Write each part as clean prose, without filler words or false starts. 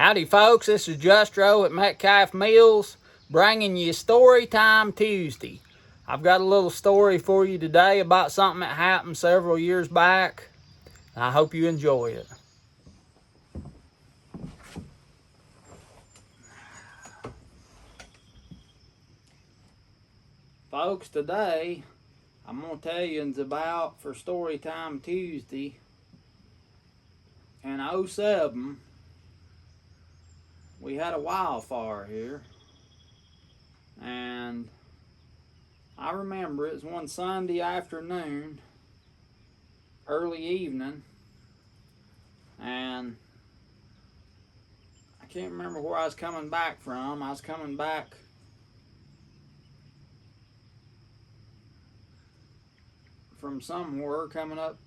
Howdy folks, this is Justro at Metcalf Mills bringing you Story Time Tuesday. I've got a little story for you today about something that happened several years back. I hope you enjoy it. Folks, today I'm going to tell you about for Story Time Tuesday in 2007. We had a wildfire here, and I remember it was one Sunday afternoon, early evening, and I can't remember where I was coming back from. I was coming back from somewhere, coming up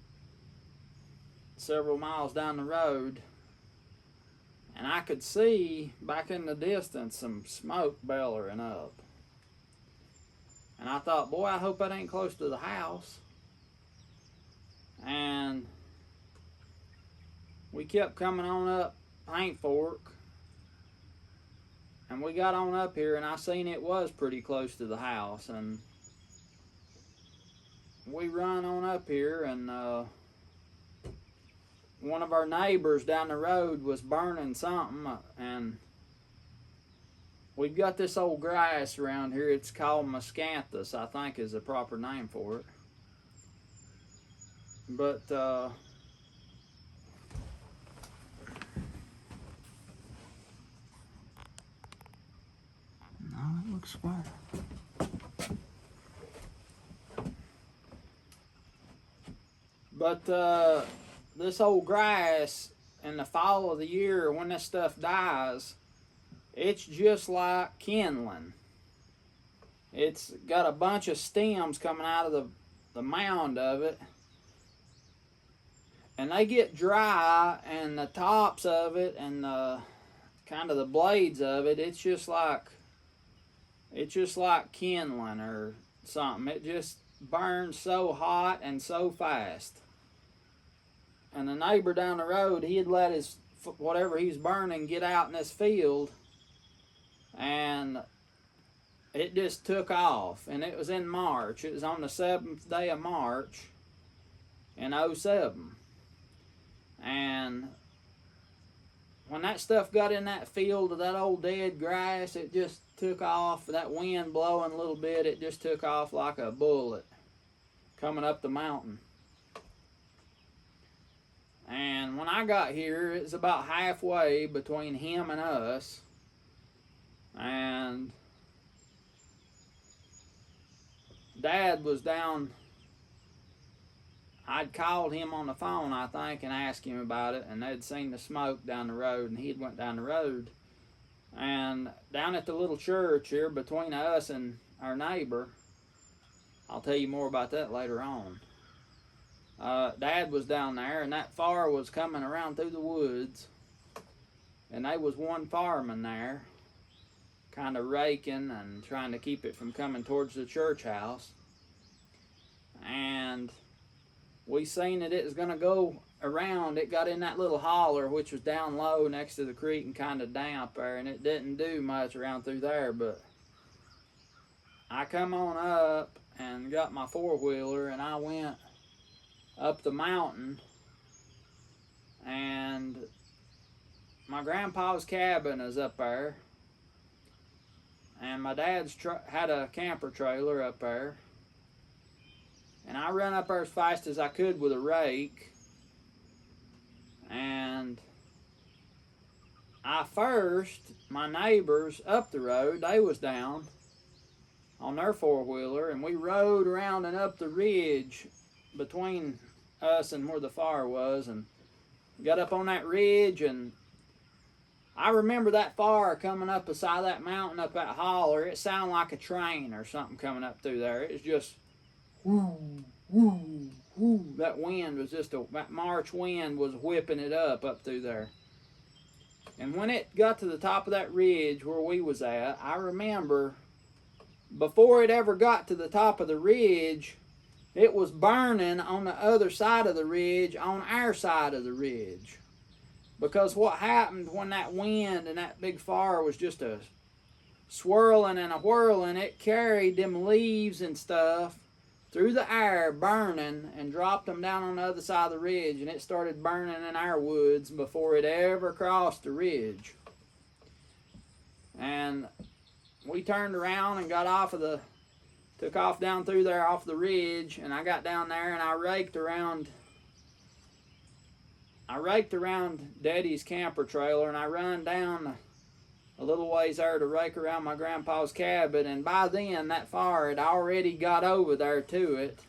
several miles down the road, and I could see back in the distance some smoke bellowing up. And I thought, boy, I hope that ain't close to the house. And we kept coming on up Paint Fork, and we got on up here, and I seen it was pretty close to the house. And we run on up here, and one of our neighbors down the road was burning something, and we've got this old grass around here. It's called miscanthus, I think is the proper name for it. But no, it looks square. But this old grass in the fall of the year, when this stuff dies, it's just like kindling. It's got a bunch of stems coming out of the mound of it, and they get dry, and the tops of it and the kind of the blades of it, it's just like kindling or something. It just burns so hot and so fast. And the neighbor down the road, he had let his whatever he's burning get out in this field, and it just took off. And it was in March. It was on the 7th day of March in 2007. And when that stuff got in that field of that old dead grass, it just took off. That wind blowing a little bit, it just took off like a bullet coming up the mountain. And when I got here, it was about halfway between him and us. And Dad was down. I'd called him on the phone, I think, and asked him about it. And they'd seen the smoke down the road, and he'd went down the road. And down at the little church here between us and our neighbor, I'll tell you more about that later on. Dad was down there, and that fire was coming around through the woods, and there was one fireman there kind of raking and trying to keep it from coming towards the church house. And we seen that it was going to go around. It got in that little holler, which was down low next to the creek and kind of damp there, and it didn't do much around through there. But I come on up and got my four-wheeler, and I went up the mountain, and my grandpa's cabin is up there, and my dad's had a camper trailer up there, and I ran up there as fast as I could with a rake, and my neighbors up the road, they was down on their four-wheeler, and we rode around and up the ridge between us and where the fire was, and got up on that ridge. And I remember that fire coming up beside that mountain, up that holler. It sounded like a train or something coming up through there. It was just whoo, whoo, whoo. That wind was just that March wind was whipping it up through there. And when it got to the top of that ridge where we was at, I remember before it ever got to the top of the ridge, it was burning on the other side of the ridge, on our side of the ridge. Because what happened when that wind and that big fire was just a swirling and a whirling, it carried them leaves and stuff through the air, burning, and dropped them down on the other side of the ridge, and it started burning in our woods before it ever crossed the ridge. And we turned around and took off down through there off the ridge, and I got down there and I raked around Daddy's camper trailer, and I run down a little ways there to rake around my grandpa's cabin, and by then that fire had already got over there to it.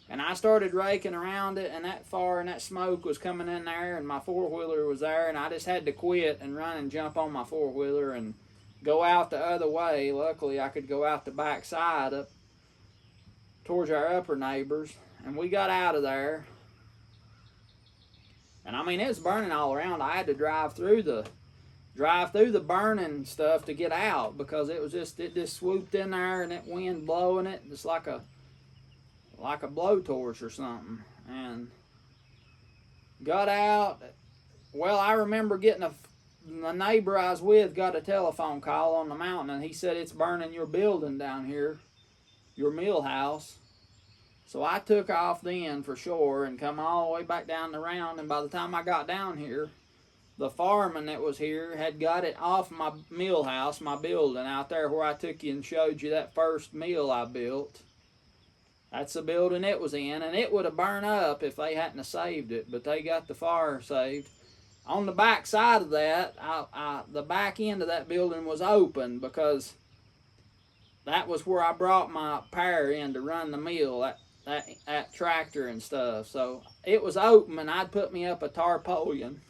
And I started raking around it, and that fire and that smoke was coming in there, and my four-wheeler was there, and I just had to quit and run and jump on my four-wheeler and go out the other way. Luckily, I could go out the back side up towards our upper neighbors, and we got out of there. And I mean, it was burning all around. I had to drive through the burning stuff to get out, because it just swooped in there, and that wind blowing it just like a blowtorch or something. And got out. Well, I remember getting the neighbor I was with got a telephone call on the mountain, and he said, "It's burning your building down here, your mill house." So I took off then for sure and come all the way back down the round, and by the time I got down here, the fireman that was here had got it off my mill house, my building out there where I took you and showed you that first mill I built. That's the building it was in, and it would have burned up if they hadn't have saved it, but they got the fire saved. On the back side of that, the back end of that building was open, because that was where I brought my power in to run the mill, that tractor and stuff. So it was open, and I'd put me up a tarpaulin.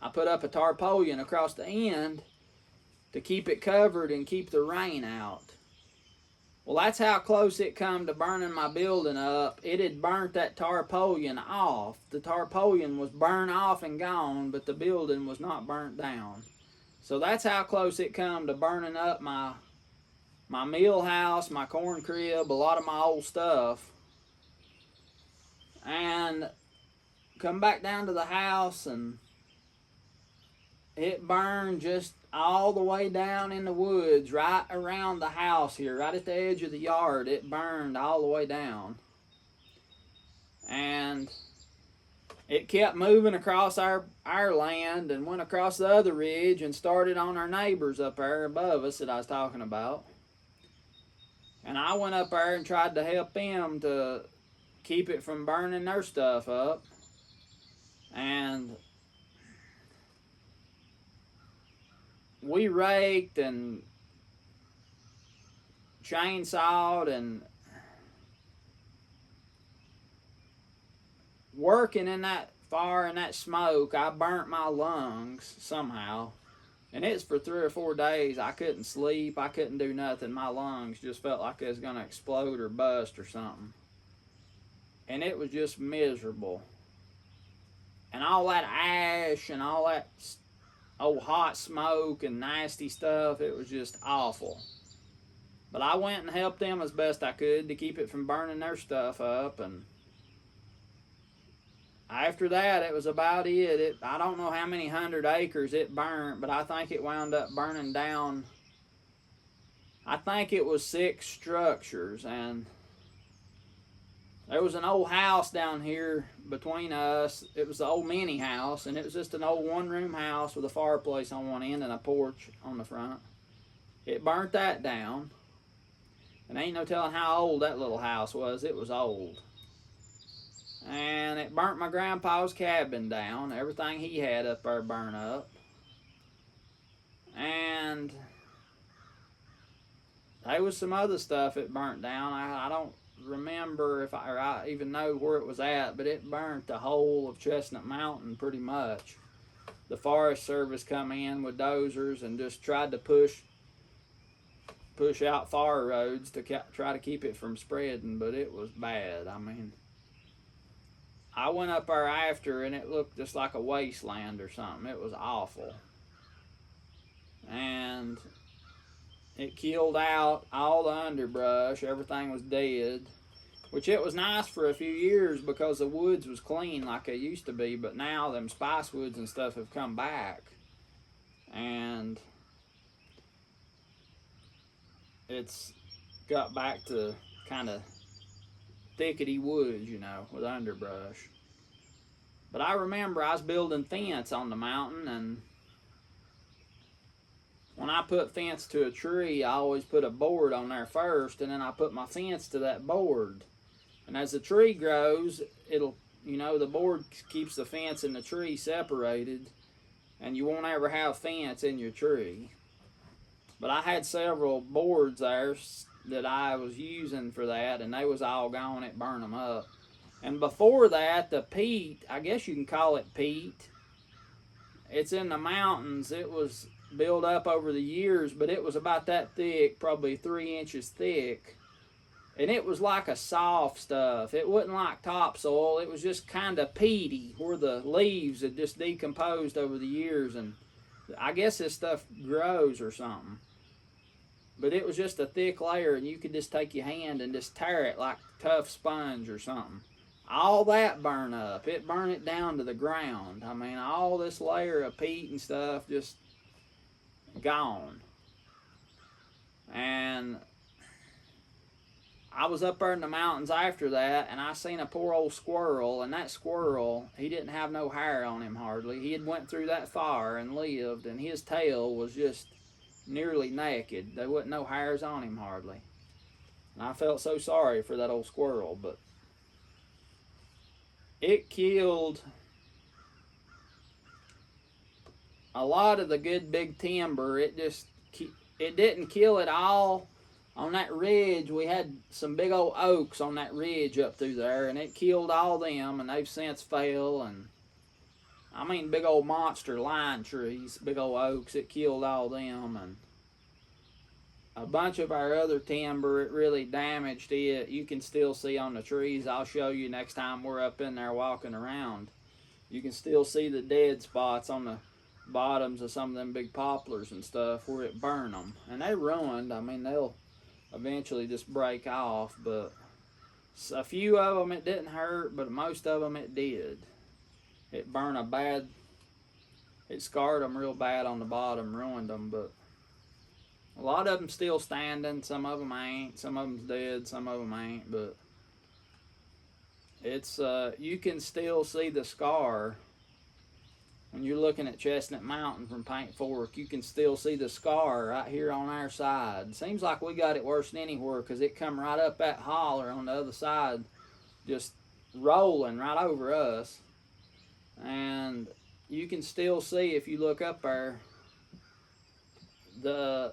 I put up a tarpaulin across the end to keep it covered and keep the rain out. Well, that's how close it come to burning my building up. It had burnt that tarpaulin off. The tarpaulin was burned off and gone, but the building was not burnt down. So that's how close it come to burning up my mill house, my corn crib, a lot of my old stuff. And come back down to the house, and it burned just all the way down in the woods, right around the house here, right at the edge of the yard. It burned all the way down. And it kept moving across our land and went across the other ridge and started on our neighbors up there above us that I was talking about. And I went up there and tried to help them to keep it from burning their stuff up. And we raked and chainsawed and working in that fire and that smoke. I burnt my lungs somehow, and it's for 3 or 4 days. I couldn't sleep, I couldn't do nothing. My lungs just felt like it was going to explode or bust or something, and it was just miserable. And all that ash and all that hot smoke and nasty stuff, it was just awful. But I went and helped them as best I could to keep it from burning their stuff up. And after that, it was about it. I don't know how many 100 acres it burnt, but I think it wound up burning down, I think it was 6 structures. And there was an old house down here between us. It was the old mini house, and it was just an old one-room house with a fireplace on one end and a porch on the front. It burnt that down. And ain't no telling how old that little house was. It was old. And it burnt my grandpa's cabin down. Everything he had up there burned up. And there was some other stuff it burnt down. I don't remember if I even know where it was at, but it burnt the whole of Chestnut Mountain pretty much. The Forest Service come in with dozers and just tried to push out fire roads to try to keep it from spreading, but it was bad. I mean, I went up there after, and it looked just like a wasteland or something. It was awful. And it killed out all the underbrush. Everything was dead. which it was nice for a few years because the woods was clean like they used to be, but now them spice woods and stuff have come back, and it's got back to kind of thickety woods, you know, with underbrush. But I remember I was building fence on the mountain, and when I put fence to a tree, I always put a board on there first, and then I put my fence to that board. And as the tree grows, it'll, you know, the board keeps the fence and the tree separated, and you won't ever have fence in your tree. But I had several boards there that I was using for that, and they was all gone. It burned them up. And before that, the peat, I guess you can call it peat. It's in the mountains. It was built up over the years, but it was about that thick, probably 3 inches thick. And it was like a soft stuff. It wasn't like topsoil. It was just kind of peaty, where the leaves had just decomposed over the years. And I guess this stuff grows or something. But it was just a thick layer, and you could just take your hand and just tear it like tough sponge or something. All that burned up. It burned it down to the ground. I mean, all this layer of peat and stuff just gone. And I was up there in the mountains after that, and I seen a poor old squirrel, and that squirrel, he didn't have no hair on him hardly. He had went through that fire and lived, and his tail was just nearly naked. There wasn't no hairs on him hardly. And I felt so sorry for that old squirrel, but it killed a lot of the good big timber. It didn't kill it all. On that ridge, we had some big old oaks on that ridge up through there, and it killed all them, and they've since fell. And I mean big old monster line trees, big old oaks. It killed all them, and a bunch of our other timber, it really damaged it. You can still see on the trees. I'll show you next time we're up in there walking around. You can still see the dead spots on the bottoms of some of them big poplars and stuff where it burned them. And they ruined. I mean, they'll eventually just break off, but a few of them it didn't hurt, but most of them it did. It burned it scarred them real bad on the bottom, ruined them, but a lot of them still standing. Some of them ain't. Some of them's dead. Some of them ain't. But it's you can still see the scar when you're looking at Chestnut Mountain from Paint Fork. You can still see the scar right here on our side. Seems like we got it worse than anywhere, because it come right up that holler on the other side, just rolling right over us. And you can still see, if you look up there, the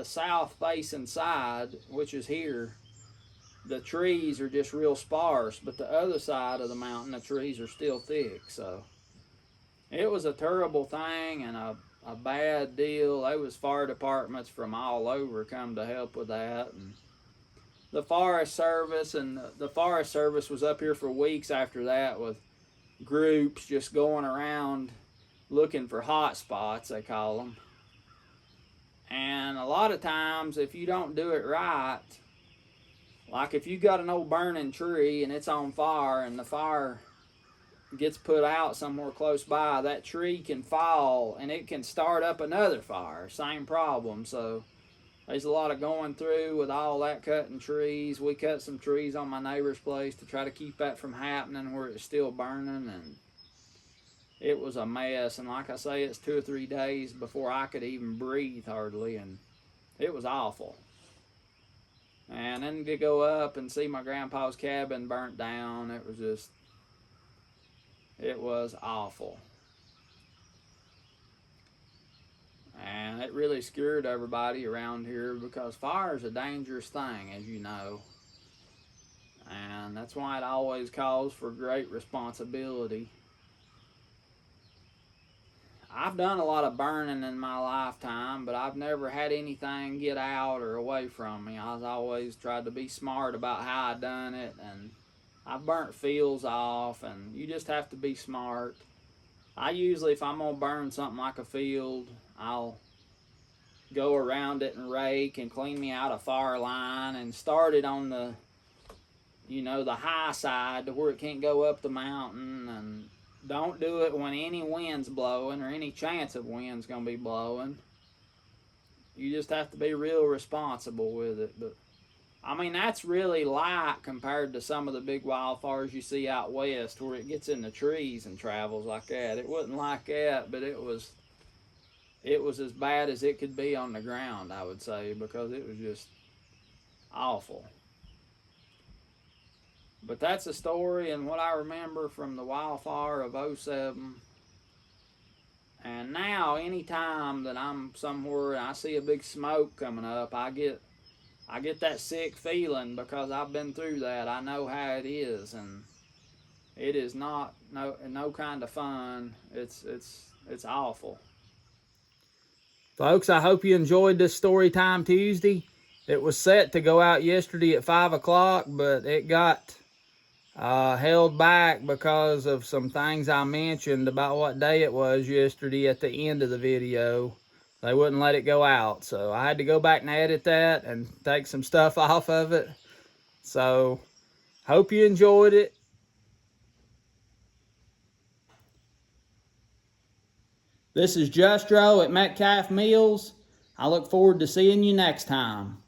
south facing side, which is here, the trees are just real sparse, but the other side of the mountain, the trees are still thick. So it was a terrible thing and a bad deal. There was fire departments from all over come to help with that, and the Forest Service was up here for weeks after that with groups just going around looking for hot spots, they call them. And a lot of times, if you don't do it right, like if you got an old burning tree and it's on fire and the fire gets put out somewhere close by, that tree can fall and it can start up another fire. Same problem. So there's a lot of going through with all that cutting trees. We cut some trees on my neighbor's place to try to keep that from happening where it's still burning, and it was a mess. And like I say, it's 2 or 3 days before I could even breathe hardly, and it was awful. And then to go up and see my grandpa's cabin burnt down, it was awful. And it really scared everybody around here, because fire is a dangerous thing, as you know. And that's why it always calls for great responsibility. I've done a lot of burning in my lifetime, but I've never had anything get out or away from me. I was always tried to be smart about how I done it, and I've burnt fields off, and you just have to be smart. I usually, if I'm going to burn something like a field, I'll go around it and rake and clean me out a fire line and start it on you know, the high side to where it can't go up the mountain, and don't do it when any wind's blowing or any chance of wind's going to be blowing. You just have to be real responsible with it. But I mean, that's really light compared to some of the big wildfires you see out west where it gets in the trees and travels like that. It wasn't like that, but it was as bad as it could be on the ground, I would say, because it was just awful. But that's a story and what I remember from the wildfire of '07. And now, anytime that I'm somewhere and I see a big smoke coming up, I get that sick feeling because I've been through that. I know how it is, and it is not no kind of fun. It's awful. Folks, I hope you enjoyed this Story Time Tuesday. It was set to go out yesterday at 5 o'clock, but it got held back because of some things I mentioned about what day it was yesterday at the end of the video. They wouldn't let it go out, so I had to go back and edit that and take some stuff off of it. So, hope you enjoyed it. This is Justro at Metcalf Mills. I look forward to seeing you next time.